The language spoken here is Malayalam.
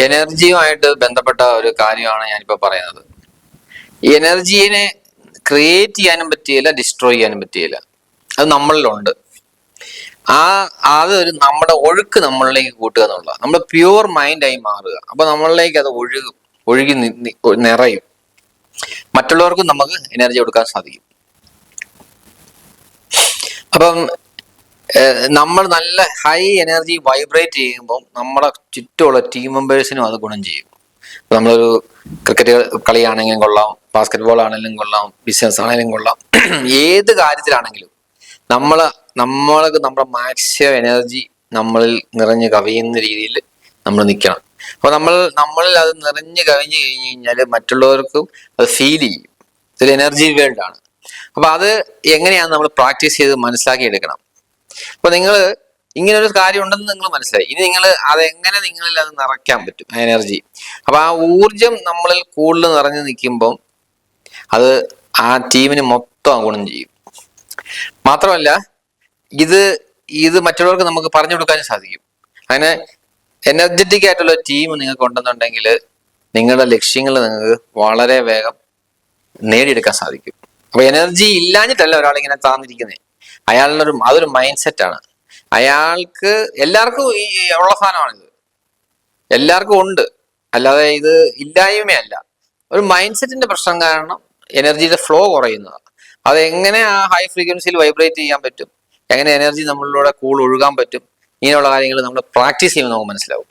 എനർജിയുമായിട്ട് ബന്ധപ്പെട്ട ഒരു കാര്യമാണ് ഞാനിപ്പോൾ പറയുന്നത്. എനർജീനെ ക്രിയേറ്റ് ചെയ്യാനും പറ്റിയില്ല, ഡിസ്ട്രോയ് ചെയ്യാനും പറ്റിയില്ല. അത് നമ്മളിലുണ്ട്. അത് നമ്മുടെ ഒഴുക്ക് നമ്മളിലേക്ക് കൂട്ടുക എന്നുള്ള, നമ്മൾ പ്യുവർ മൈൻഡായി മാറുക. അപ്പൊ നമ്മളിലേക്ക് അത് ഒഴുകി നിറയും. മറ്റുള്ളവർക്കും നമുക്ക് എനർജി കൊടുക്കാൻ സാധിക്കും. അപ്പം നമ്മൾ നല്ല ഹൈ എനർജി വൈബ്രേറ്റ് ചെയ്യുമ്പോൾ നമ്മുടെ ചുറ്റുമുള്ള ടീം മെമ്പേഴ്സിനും അത് ഗുണം ചെയ്യും. നമ്മളൊരു ക്രിക്കറ്റ് കളിയാണെങ്കിലും കൊള്ളാം, ബാസ്കറ്റ് ബോൾ ആണെങ്കിലും കൊള്ളാം, ബിസിനസ് ആണെങ്കിലും കൊള്ളാം, ഏത് കാര്യത്തിലാണെങ്കിലും നമ്മുടെ മാക്സിമം എനർജി നമ്മളിൽ നിറഞ്ഞു കവിയുന്ന രീതിയിൽ നമ്മൾ നിൽക്കണം. അപ്പൊ നമ്മളിൽ അത് നിറഞ്ഞു കവിഞ്ഞു കഴിഞ്ഞു കഴിഞ്ഞാൽ മറ്റുള്ളവർക്കും അത് ഫീൽ ചെയ്യും. ഇതൊരു എനർജി വേൾഡ് ആണ്. അപ്പൊ അത് എങ്ങനെയാണ് നമ്മൾ പ്രാക്ടീസ് ചെയ്ത് മനസ്സിലാക്കി എടുക്കണം. അപ്പൊ നിങ്ങൾ ഇങ്ങനെ ഒരു കാര്യം ഉണ്ടെന്ന് നിങ്ങൾ മനസ്സിലായി. ഇനി നിങ്ങൾ അതെങ്ങനെ നിങ്ങളിൽ അത് നിറയ്ക്കാൻ പറ്റും, ആ എനർജി. അപ്പൊ ആ ഊർജം നമ്മളിൽ കൂടുതൽ നിറഞ്ഞു നിൽക്കുമ്പം അത് ആ ടീമിന് മൊത്തം ഗുണം ചെയ്യും. മാത്രമല്ല ഇത് മറ്റുള്ളവർക്ക് നമുക്ക് പറഞ്ഞു കൊടുക്കാനും സാധിക്കും. അങ്ങനെ എനർജറ്റിക് ആയിട്ടുള്ള ടീം നിങ്ങൾക്ക് ഉണ്ടെന്നുണ്ടെങ്കിൽ നിങ്ങളുടെ ലക്ഷ്യങ്ങൾ നിങ്ങൾക്ക് വളരെ വേഗം നേടിയെടുക്കാൻ സാധിക്കും. അപ്പൊ എനർജി ഇല്ലാഞ്ഞിട്ടല്ല ഒരാളിങ്ങനെ താന്നിരിക്കുന്നത്. അതൊരു മൈൻഡ് സെറ്റാണ്. അയാൾക്ക് എല്ലാവർക്കും ഈ ഉള്ള സാധനമാണിത്, എല്ലാവർക്കും ഉണ്ട്, അല്ലാതെ ഇത് ഇല്ലായ്മയല്ല. ഒരു മൈൻഡ് സെറ്റിന്റെ പ്രശ്നം കാരണം എനർജിയുടെ ഫ്ലോ കുറയുന്നതാണ്. അതെങ്ങനെ ആ ഹൈ ഫ്രീക്വൻസിയിൽ വൈബ്രേറ്റ് ചെയ്യാൻ പറ്റും, എങ്ങനെ എനർജി നമ്മളിലൂടെ ഒഴുകാൻ പറ്റും, ഇങ്ങനെയുള്ള കാര്യങ്ങൾ നമ്മൾ പ്രാക്ടീസ് ചെയ്യുമ്പോൾ നമുക്ക് മനസ്സിലാവും.